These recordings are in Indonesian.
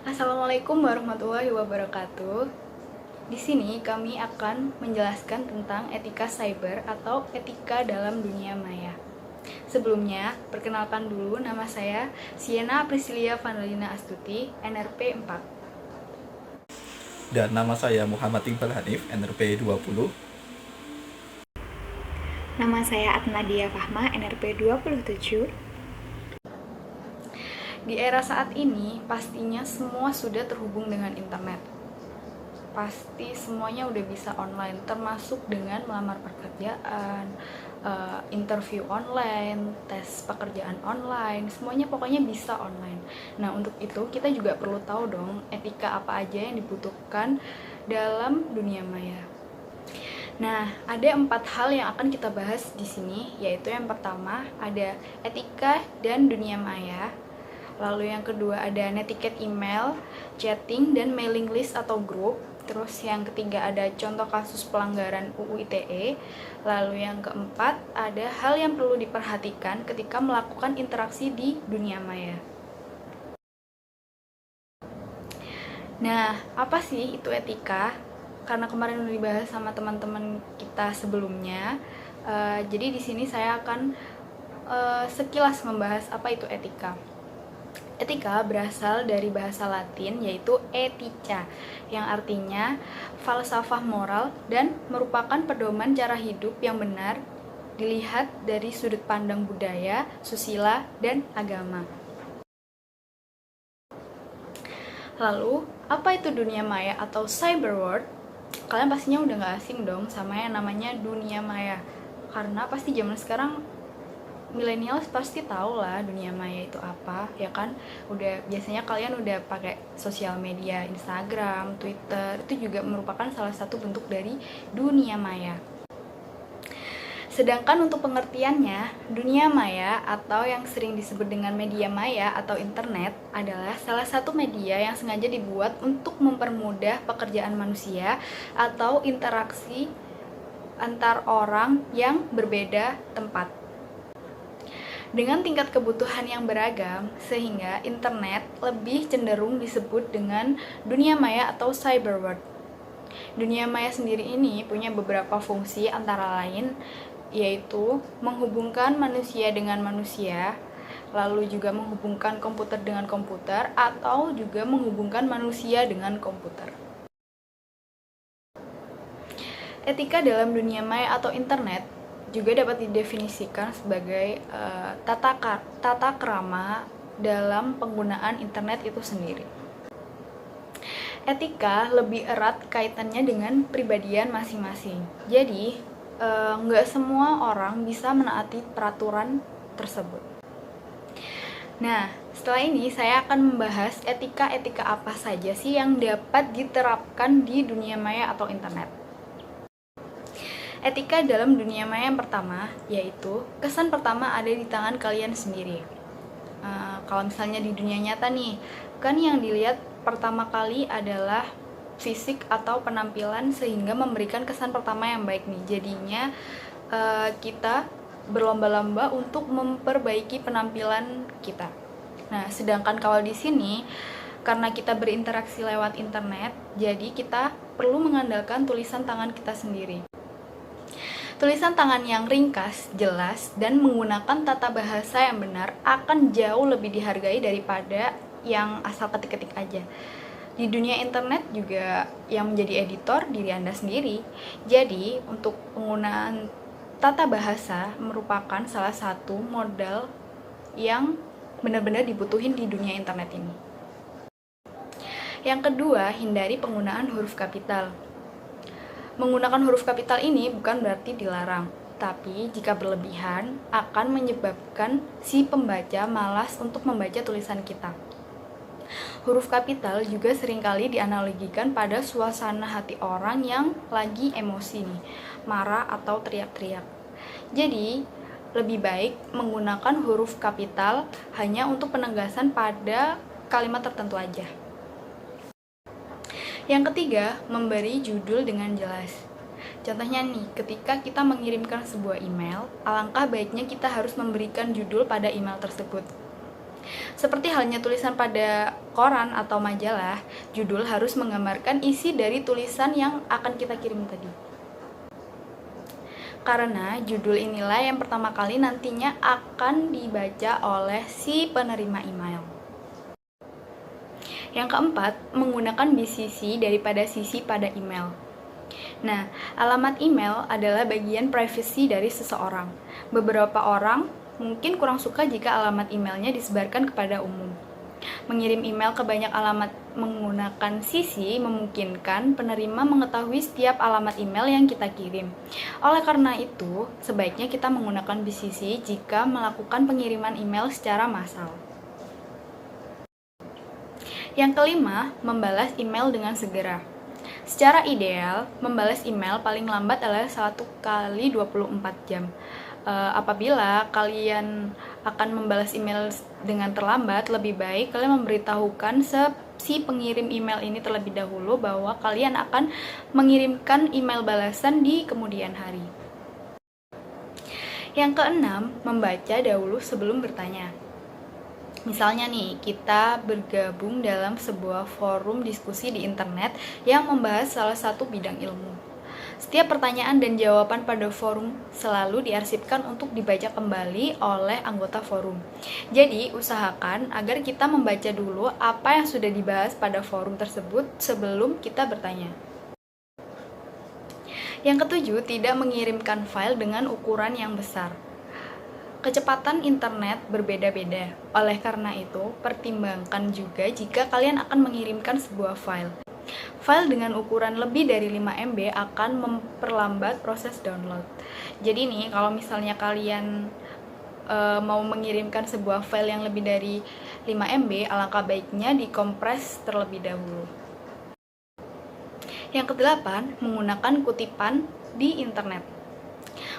Assalamualaikum warahmatullahi wabarakatuh. Di sini kami akan menjelaskan tentang etika cyber atau etika dalam dunia maya. Sebelumnya, perkenalkan dulu nama saya Siena Priscilia Vandelina Astuti, NRP 4. Dan nama saya Muhammad Iqbal Hanif, NRP 20. Nama saya Atnadia Fahma, NRP 27. Di era saat ini, pastinya semua sudah terhubung dengan internet. Pasti semuanya udah bisa online, termasuk dengan melamar pekerjaan, interview online, tes pekerjaan online, semuanya pokoknya bisa online. Nah, untuk itu kita juga perlu tahu dong etika apa aja yang dibutuhkan dalam dunia maya. Nah, ada 4 hal yang akan kita bahas di sini, yaitu yang pertama ada etika dan dunia maya. Lalu yang kedua ada netiquette email, chatting, dan mailing list atau grup. Terus yang ketiga ada contoh kasus pelanggaran UU ITE. Lalu yang keempat ada hal yang perlu diperhatikan ketika melakukan interaksi di dunia maya. Nah, apa sih itu etika? Karena kemarin udah dibahas sama teman-teman kita sebelumnya. Jadi di sini saya akan sekilas membahas apa itu etika. Etika berasal dari bahasa Latin yaitu etica, yang artinya falsafah moral dan merupakan pedoman cara hidup yang benar dilihat dari sudut pandang budaya, susila, dan agama. Lalu, apa itu dunia maya atau cyber world? Kalian pastinya udah gak asing dong sama yang namanya dunia maya, karena pasti zaman sekarang milenial pasti tahu lah dunia maya itu apa, ya kan? Biasanya kalian udah pakai sosial media, Instagram, Twitter, itu juga merupakan salah satu bentuk dari dunia maya. Sedangkan untuk pengertiannya, dunia maya atau yang sering disebut dengan media maya atau internet adalah salah satu media yang sengaja dibuat untuk mempermudah pekerjaan manusia atau interaksi antar orang yang berbeda tempat. Dengan tingkat kebutuhan yang beragam, sehingga internet lebih cenderung disebut dengan dunia maya atau cyber world. Dunia maya sendiri ini punya beberapa fungsi, antara lain yaitu menghubungkan manusia dengan manusia, lalu juga menghubungkan komputer dengan komputer, atau juga menghubungkan manusia dengan komputer. Etika dalam dunia maya atau internet juga dapat didefinisikan sebagai tata krama dalam penggunaan internet itu sendiri. Etika lebih erat kaitannya dengan pribadian masing-masing. Jadi, nggak semua orang bisa menaati peraturan tersebut. Nah, setelah ini saya akan membahas etika-etika apa saja sih yang dapat diterapkan di dunia maya atau internet. Etika dalam dunia maya yang pertama, yaitu kesan pertama ada di tangan kalian sendiri. Kalau misalnya di dunia nyata nih, kan yang dilihat pertama kali adalah fisik atau penampilan, sehingga memberikan kesan pertama yang baik nih. Jadinya kita berlomba-lomba untuk memperbaiki penampilan kita. Nah, sedangkan kalau di sini karena kita berinteraksi lewat internet, jadi kita perlu mengandalkan tulisan tangan kita sendiri. Tulisan tangan yang ringkas, jelas, dan menggunakan tata bahasa yang benar akan jauh lebih dihargai daripada yang asal ketik-ketik aja. Di dunia internet juga yang menjadi editor diri Anda sendiri. Jadi, untuk penggunaan tata bahasa merupakan salah satu modal yang benar-benar dibutuhin di dunia internet ini. Yang kedua, hindari penggunaan huruf kapital. Menggunakan huruf kapital ini bukan berarti dilarang, tapi jika berlebihan akan menyebabkan si pembaca malas untuk membaca tulisan kita. Huruf kapital juga seringkali dianalogikan pada suasana hati orang yang lagi emosi nih, marah atau teriak-teriak. Jadi, lebih baik menggunakan huruf kapital hanya untuk penegasan pada kalimat tertentu aja. Yang ketiga, memberi judul dengan jelas. Contohnya nih, ketika kita mengirimkan sebuah email, alangkah baiknya kita harus memberikan judul pada email tersebut. Seperti halnya tulisan pada koran atau majalah, judul harus menggambarkan isi dari tulisan yang akan kita kirim tadi. Karena judul inilah yang pertama kali nantinya akan dibaca oleh si penerima email. Yang keempat, menggunakan BCC daripada CC pada email. Nah, alamat email adalah bagian privasi dari seseorang. Beberapa orang mungkin kurang suka jika alamat emailnya disebarkan kepada umum. Mengirim email ke banyak alamat menggunakan CC memungkinkan penerima mengetahui setiap alamat email yang kita kirim. Oleh karena itu, sebaiknya kita menggunakan BCC jika melakukan pengiriman email secara massal. Yang kelima, membalas email dengan segera. Secara ideal, membalas email paling lambat adalah 1 kali 24 jam. Apabila kalian akan membalas email dengan terlambat, lebih baik kalian memberitahukan si pengirim email ini terlebih dahulu bahwa kalian akan mengirimkan email balasan di kemudian hari. Yang keenam, membaca dahulu sebelum bertanya. Misalnya nih, kita bergabung dalam sebuah forum diskusi di internet yang membahas salah satu bidang ilmu. Setiap pertanyaan dan jawaban pada forum selalu diarsipkan untuk dibaca kembali oleh anggota forum. Jadi, usahakan agar kita membaca dulu apa yang sudah dibahas pada forum tersebut sebelum kita bertanya. Yang ketujuh, tidak mengirimkan file dengan ukuran yang besar. Kecepatan internet berbeda-beda. Oleh karena itu, pertimbangkan juga jika kalian akan mengirimkan sebuah file. File dengan ukuran lebih dari 5 MB akan memperlambat proses download. Jadi nih, kalau misalnya kalian mau mengirimkan sebuah file yang lebih dari 5 MB, alangkah baiknya dikompres terlebih dahulu. Yang kedelapan, menggunakan kutipan di internet.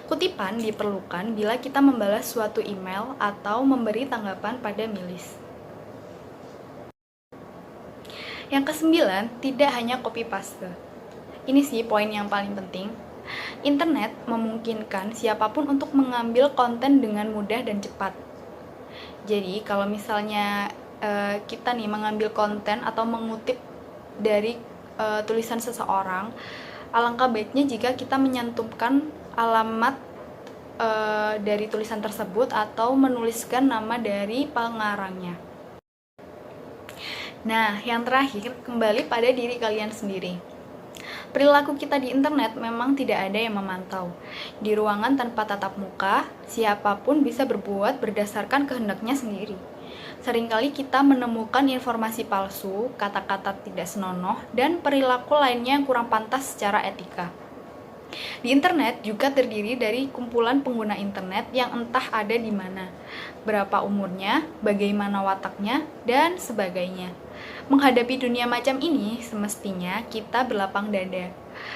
Kutipan diperlukan bila kita membalas suatu email atau memberi tanggapan pada milis. Yang kesembilan, tidak hanya copy paste. Ini sih poin yang paling penting. Internet memungkinkan siapapun untuk mengambil konten dengan mudah dan cepat. Jadi, kalau misalnya kita nih mengambil konten atau mengutip dari tulisan seseorang, alangkah baiknya jika kita menyantumkan alamat dari tulisan tersebut atau menuliskan nama dari pengarangnya. Nah, yang terakhir, kembali pada diri kalian sendiri. Perilaku kita di internet memang tidak ada yang memantau. Di ruangan tanpa tatap muka, siapapun bisa berbuat berdasarkan kehendaknya sendiri. Seringkali kita menemukan informasi palsu, kata-kata tidak senonoh, dan perilaku lainnya yang kurang pantas secara etika. Di internet juga terdiri dari kumpulan pengguna internet yang entah ada di mana, berapa umurnya, bagaimana wataknya, dan sebagainya. Menghadapi dunia macam ini, semestinya kita berlapang dada.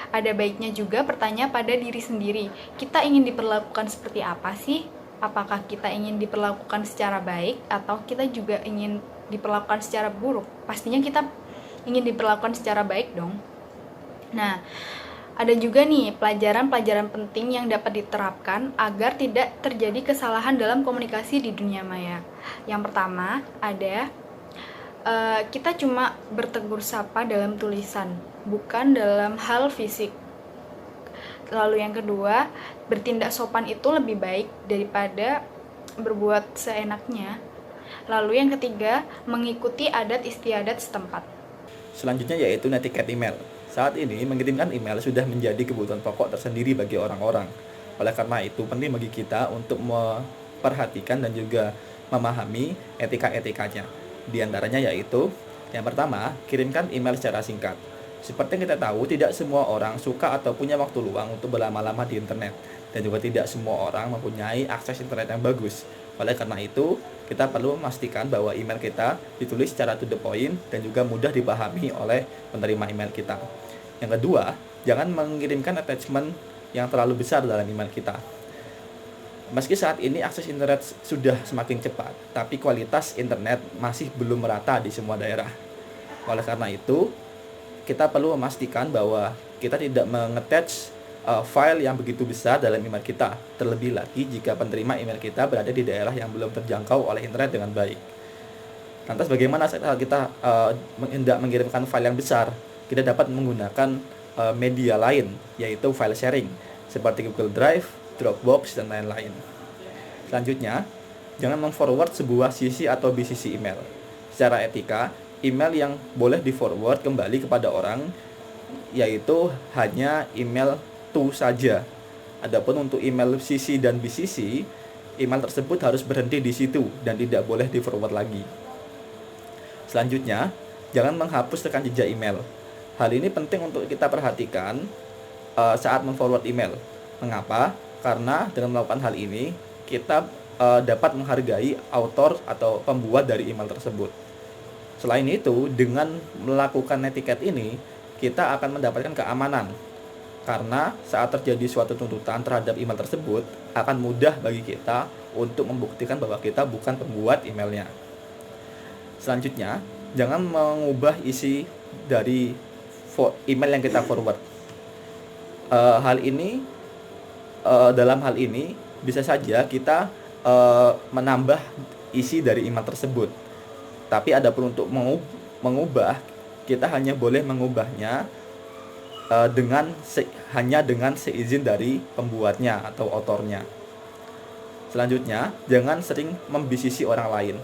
Ada baiknya juga bertanya pada diri sendiri, kita ingin diperlakukan seperti apa sih? Apakah kita ingin diperlakukan secara baik atau kita juga ingin diperlakukan secara buruk? Pastinya kita ingin diperlakukan secara baik dong. Nah, ada juga nih pelajaran-pelajaran penting yang dapat diterapkan agar tidak terjadi kesalahan dalam komunikasi di dunia maya. Yang pertama, ada kita cuma bertegur sapa dalam tulisan, bukan dalam hal fisik. Lalu yang kedua, bertindak sopan itu lebih baik daripada berbuat seenaknya. Lalu yang ketiga, mengikuti adat istiadat setempat. Selanjutnya yaitu netiquette email. Saat ini, mengirimkan email sudah menjadi kebutuhan pokok tersendiri bagi orang-orang. Oleh karena itu, penting bagi kita untuk memperhatikan dan juga memahami etika-etikanya. Di antaranya yaitu, yang pertama, kirimkan email secara singkat. Seperti yang kita tahu, tidak semua orang suka atau punya waktu luang untuk berlama-lama di internet. Dan juga tidak semua orang mempunyai akses internet yang bagus. Oleh karena itu, kita perlu memastikan bahwa email kita ditulis secara to the point dan juga mudah dipahami oleh penerima email kita. Yang kedua, jangan mengirimkan attachment yang terlalu besar dalam email kita. Meski saat ini akses internet sudah semakin cepat, tapi kualitas internet masih belum merata di semua daerah. Oleh karena itu, kita perlu memastikan bahwa kita tidak mengattach file yang begitu besar dalam email kita. Terlebih lagi jika penerima email kita berada di daerah yang belum terjangkau oleh internet dengan baik. Lantas bagaimana saat kita hendak mengirimkan file yang besar? Kita dapat menggunakan media lain, yaitu file sharing seperti Google Drive, Dropbox, dan lain-lain. Selanjutnya, jangan memforward sebuah CC atau BCC email. Secara etika, email yang boleh di-forward kembali kepada orang yaitu hanya email to saja. Adapun untuk email CC dan BCC, email tersebut harus berhenti di situ dan tidak boleh di-forward lagi. Selanjutnya, jangan menghapus rekam jejak email. Hal ini penting untuk kita perhatikan saat memforward email. Mengapa? Karena dengan melakukan hal ini, kita dapat menghargai author atau pembuat dari email tersebut. Selain itu, dengan melakukan netiquette ini, kita akan mendapatkan keamanan. Karena saat terjadi suatu tuntutan terhadap email tersebut, akan mudah bagi kita untuk membuktikan bahwa kita bukan pembuat emailnya. Selanjutnya, jangan mengubah isi dari email yang kita forward. Dalam hal ini bisa saja kita menambah isi dari email tersebut. Tapi adapun untuk mengubah, kita hanya boleh mengubahnya hanya dengan seizin dari pembuatnya atau autornya. Selanjutnya, jangan sering membisisi orang lain.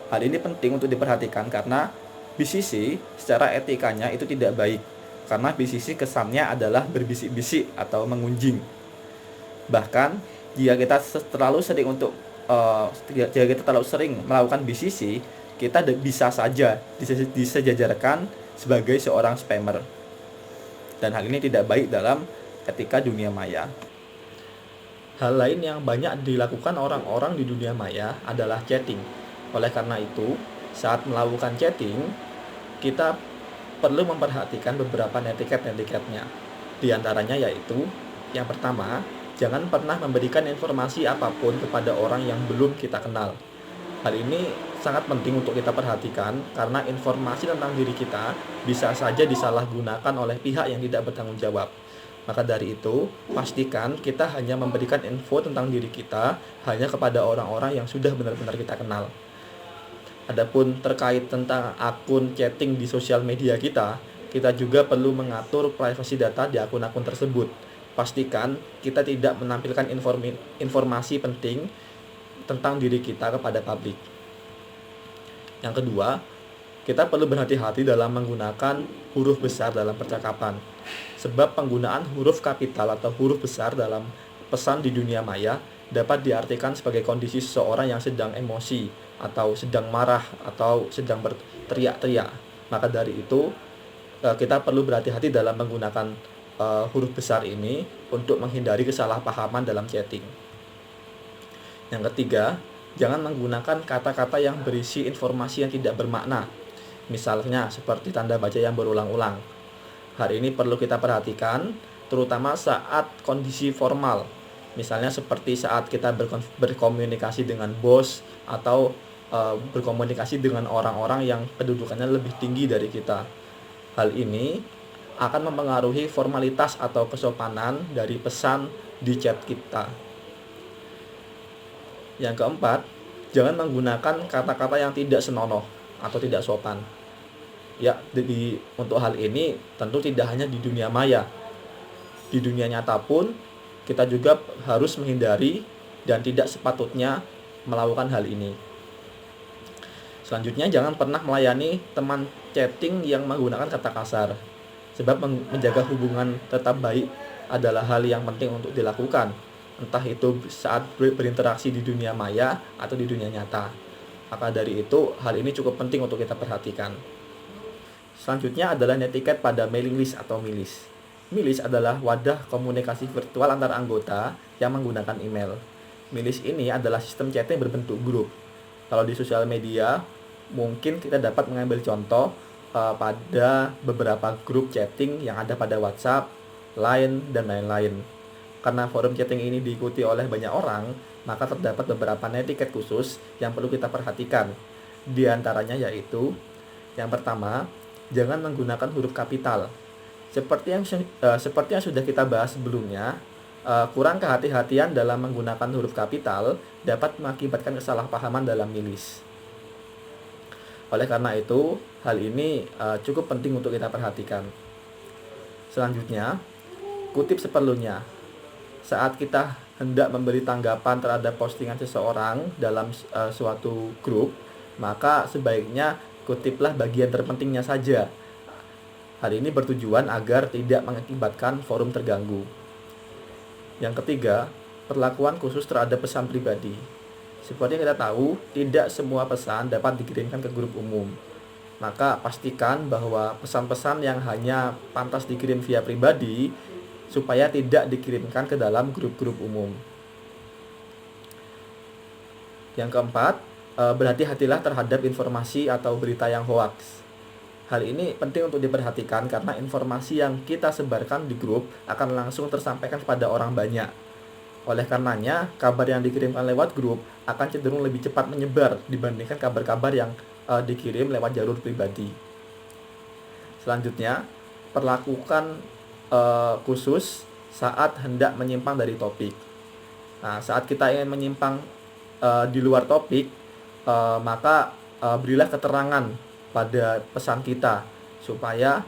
Hal ini penting untuk diperhatikan karena bisisi secara etikanya itu tidak baik. Karena bisisi kesannya adalah berbisik-bisik atau mengunjing. Bahkan jika kita terlalu sering melakukan bisisi, kita bisa saja disejajarkan sebagai seorang spammer. Dan hal ini tidak baik dalam etika dunia maya. Hal lain yang banyak dilakukan orang-orang di dunia maya adalah chatting. Oleh karena itu, saat melakukan chatting, kita perlu memperhatikan beberapa netiquette-nya. Di antaranya yaitu, yang pertama, jangan pernah memberikan informasi apapun kepada orang yang belum kita kenal. Hal ini sangat penting untuk kita perhatikan karena informasi tentang diri kita bisa saja disalahgunakan oleh pihak yang tidak bertanggung jawab. Maka dari itu, pastikan kita hanya memberikan info tentang diri kita hanya kepada orang-orang yang sudah benar-benar kita kenal. Adapun terkait tentang akun chatting di sosial media kita juga perlu mengatur privasi data di akun-akun tersebut. Pastikan kita tidak menampilkan informasi penting tentang diri kita kepada publik. Yang kedua, kita perlu berhati-hati dalam menggunakan huruf besar dalam percakapan. Sebab penggunaan huruf kapital atau huruf besar dalam pesan di dunia maya dapat diartikan sebagai kondisi seseorang yang sedang emosi, atau sedang marah, atau sedang berteriak-teriak. Maka dari itu, kita perlu berhati-hati dalam menggunakan huruf besar ini untuk menghindari kesalahpahaman dalam chatting. Yang ketiga, jangan menggunakan kata-kata yang berisi informasi yang tidak bermakna. Misalnya seperti tanda baca yang berulang-ulang. Hal ini perlu kita perhatikan, terutama saat kondisi formal. Misalnya seperti saat kita berkomunikasi dengan bos atau berkomunikasi dengan orang-orang yang kedudukannya lebih tinggi dari kita. Hal ini akan mempengaruhi formalitas atau kesopanan dari pesan di chat kita. Yang keempat, jangan menggunakan kata-kata yang tidak senonoh atau tidak sopan. Ya, untuk hal ini tentu tidak hanya di dunia maya. Di dunia nyata pun kita juga harus menghindari dan tidak sepatutnya melakukan hal ini. Selanjutnya, jangan pernah melayani teman chatting yang menggunakan kata kasar. Sebab menjaga hubungan tetap baik adalah hal yang penting untuk dilakukan. Entah itu saat berinteraksi di dunia maya atau di dunia nyata. Maka dari itu, hal ini cukup penting untuk kita perhatikan. Selanjutnya adalah netiquette pada mailing list atau milis. Milis adalah wadah komunikasi virtual antar anggota yang menggunakan email. Milis ini adalah sistem chatting berbentuk grup. Kalau di sosial media, mungkin kita dapat mengambil contoh pada beberapa grup chatting yang ada pada WhatsApp, Line, dan lain-lain. Karena forum chatting ini diikuti oleh banyak orang, maka terdapat beberapa netiquette khusus yang perlu kita perhatikan. Di antaranya yaitu, yang pertama, jangan menggunakan huruf kapital. Seperti yang sudah kita bahas sebelumnya, kurang kehati-hatian dalam menggunakan huruf kapital dapat mengakibatkan kesalahpahaman dalam milis. Oleh karena itu, hal ini cukup penting untuk kita perhatikan. Selanjutnya, kutip seperlunya. Saat kita hendak memberi tanggapan terhadap postingan seseorang dalam suatu grup, maka sebaiknya kutiplah bagian terpentingnya saja. Hal ini bertujuan agar tidak mengakibatkan forum terganggu. Yang ketiga, perlakuan khusus terhadap pesan pribadi. Seperti yang kita tahu, tidak semua pesan dapat dikirimkan ke grup umum. Maka pastikan bahwa pesan-pesan yang hanya pantas dikirim via pribadi supaya tidak dikirimkan ke dalam grup-grup umum. Yang keempat, berhati-hatilah terhadap informasi atau berita yang hoaks. Hal ini penting untuk diperhatikan karena informasi yang kita sebarkan di grup akan langsung tersampaikan kepada orang banyak. Oleh karenanya, kabar yang dikirimkan lewat grup akan cenderung lebih cepat menyebar dibandingkan kabar-kabar yang dikirim lewat jalur pribadi. Selanjutnya, perlakukan khusus saat hendak menyimpang dari topik. Nah, saat kita ingin menyimpang di luar topik, maka berilah keterangan pada pesan kita supaya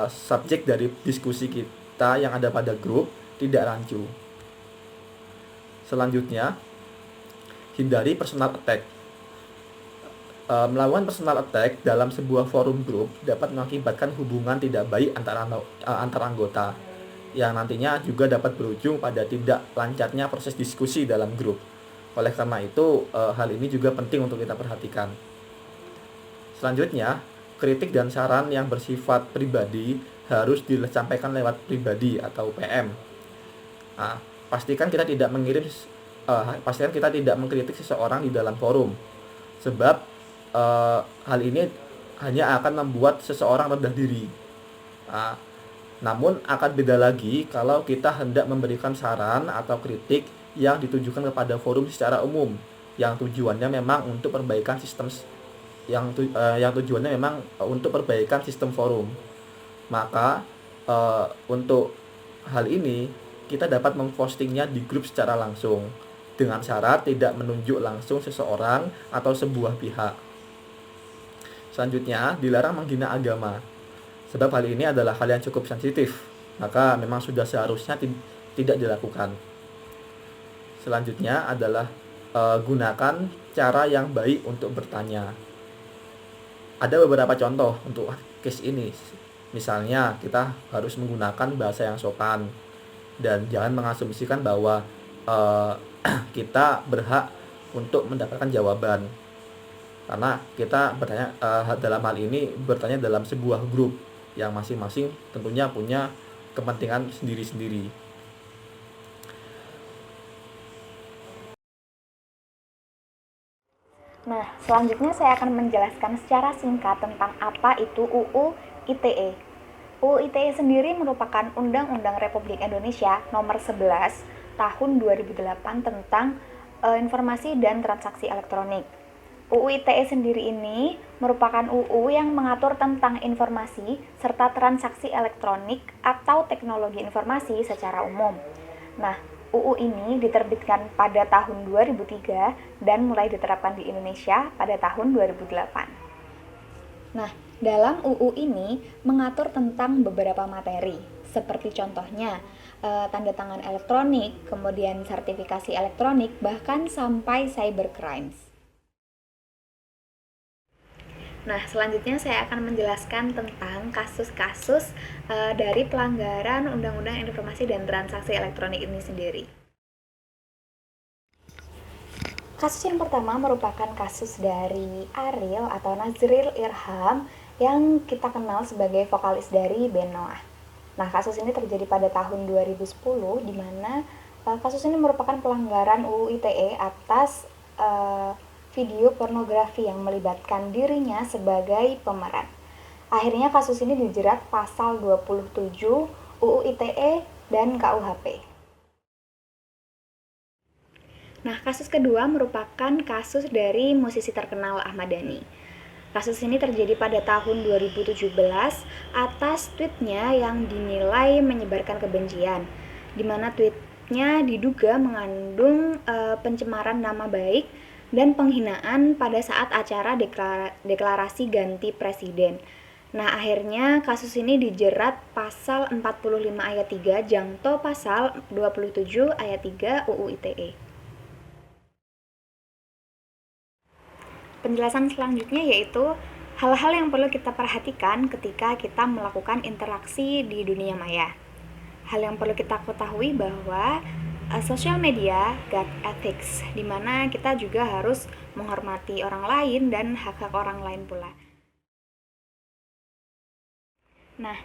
subjek dari diskusi kita yang ada pada grup tidak rancu. Selanjutnya, hindari personal attack. Melakukan personal attack dalam sebuah forum grup dapat mengakibatkan hubungan tidak baik antar anggota, yang nantinya juga dapat berujung pada tidak lancarnya proses diskusi dalam grup. Oleh karena itu, hal ini juga penting untuk kita perhatikan. Selanjutnya, kritik dan saran yang bersifat pribadi harus disampaikan lewat pribadi atau PM. Nah, pastikan kita tidak mengkritik seseorang di dalam forum, sebab hal ini hanya akan membuat seseorang rendah diri. Namun akan beda lagi kalau kita hendak memberikan saran atau kritik yang ditujukan kepada forum secara umum, yang tujuannya memang untuk perbaikan sistem forum. Maka untuk hal ini kita dapat mempostingnya di grup secara langsung dengan syarat tidak menunjuk langsung seseorang atau sebuah pihak. Selanjutnya, dilarang menghina agama. Sebab hal ini adalah hal yang cukup sensitif, maka memang sudah seharusnya tidak dilakukan. Selanjutnya adalah gunakan cara yang baik untuk bertanya. Ada beberapa contoh untuk case ini. Misalnya, kita harus menggunakan bahasa yang sopan dan jangan mengasumsikan bahwa kita berhak untuk mendapatkan jawaban, karena kita bertanya dalam hal ini bertanya dalam sebuah grup yang masing-masing tentunya punya kepentingan sendiri-sendiri. Nah, selanjutnya saya akan menjelaskan secara singkat tentang apa itu UU ITE. UU ITE sendiri merupakan Undang-Undang Republik Indonesia Nomor 11 Tahun 2008 tentang informasi dan transaksi elektronik. UU ITE sendiri ini merupakan UU yang mengatur tentang informasi serta transaksi elektronik atau teknologi informasi secara umum. Nah, UU ini diterbitkan pada tahun 2003 dan mulai diterapkan di Indonesia pada tahun 2008. Nah, dalam UU ini mengatur tentang beberapa materi, seperti contohnya tanda tangan elektronik, kemudian sertifikasi elektronik, bahkan sampai cybercrimes. Nah, selanjutnya saya akan menjelaskan tentang kasus-kasus dari pelanggaran Undang-Undang Informasi dan Transaksi Elektronik ini sendiri. Kasus yang pertama merupakan kasus dari Ariel atau Nazril Irham yang kita kenal sebagai vokalis dari band Noah. Nah, kasus ini terjadi pada tahun 2010 di mana kasus ini merupakan pelanggaran UU ITE atas video pornografi yang melibatkan dirinya sebagai pemeran. Akhirnya kasus ini dijerat pasal 27 UU ITE dan KUHP. Nah, kasus kedua merupakan kasus dari musisi terkenal Ahmad Dhani. Kasus ini terjadi pada tahun 2017 atas tweetnya yang dinilai menyebarkan kebencian, di mana tweetnya diduga mengandung pencemaran nama baik dan penghinaan pada saat acara deklarasi ganti presiden. Nah, akhirnya kasus ini dijerat pasal 45 ayat 3 jangto pasal 27 ayat 3 UU ITE. Penjelasan selanjutnya yaitu hal-hal yang perlu kita perhatikan ketika kita melakukan interaksi di dunia maya. Hal yang perlu kita ketahui bahwa social media got ethics, di mana kita juga harus menghormati orang lain dan hak-hak orang lain pula. Nah,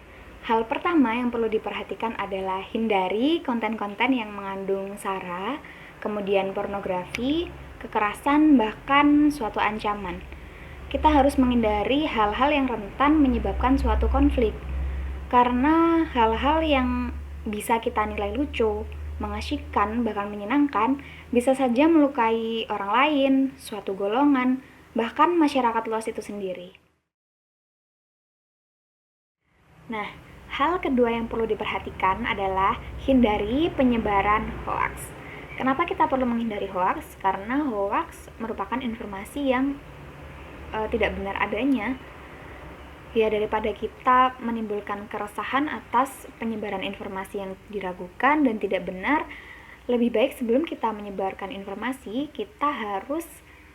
hal pertama yang perlu diperhatikan adalah hindari konten-konten yang mengandung sara, kemudian pornografi, kekerasan, bahkan suatu ancaman. Kita harus menghindari hal-hal yang rentan menyebabkan suatu konflik, karena hal-hal yang bisa kita nilai lucu, mengasyikkan, bahkan menyenangkan, bisa saja melukai orang lain, suatu golongan, bahkan masyarakat luas itu sendiri. Nah, hal kedua yang perlu diperhatikan adalah hindari penyebaran hoaks. Kenapa kita perlu menghindari hoaks? Karena hoaks merupakan informasi yang tidak benar adanya. Ya, daripada kita menimbulkan keresahan atas penyebaran informasi yang diragukan dan tidak benar, lebih baik sebelum kita menyebarkan informasi, kita harus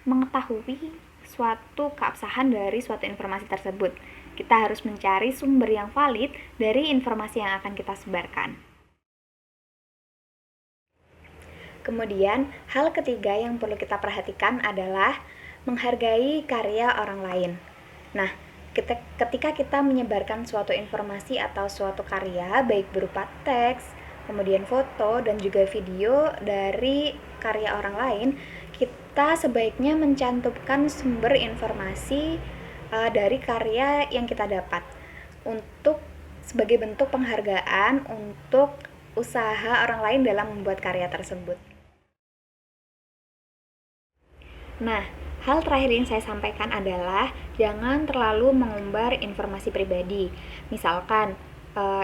mengetahui suatu keabsahan dari suatu informasi tersebut. Kita harus mencari sumber yang valid dari informasi yang akan kita sebarkan. Kemudian, hal ketiga yang perlu kita perhatikan adalah menghargai karya orang lain. Nah, ketika kita menyebarkan suatu informasi atau suatu karya, baik berupa teks, kemudian foto, dan juga video dari karya orang lain, kita sebaiknya mencantumkan sumber informasi dari karya yang kita dapat sebagai bentuk penghargaan untuk usaha orang lain dalam membuat karya tersebut. Nah, hal terakhir yang saya sampaikan adalah jangan terlalu mengumbar informasi pribadi. Misalkan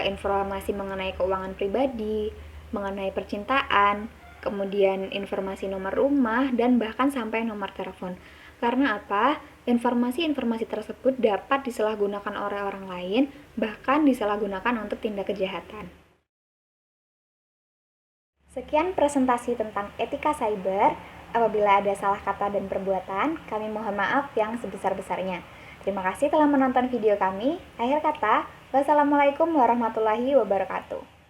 informasi mengenai keuangan pribadi, mengenai percintaan, kemudian informasi nomor rumah, dan bahkan sampai nomor telepon. Karena apa? Informasi-informasi tersebut dapat disalahgunakan oleh orang lain, bahkan disalahgunakan untuk tindak kejahatan. Sekian presentasi tentang etika cyber. Apabila ada salah kata dan perbuatan, kami mohon maaf yang sebesar-besarnya. Terima kasih telah menonton video kami. Akhir kata, wassalamualaikum warahmatullahi wabarakatuh.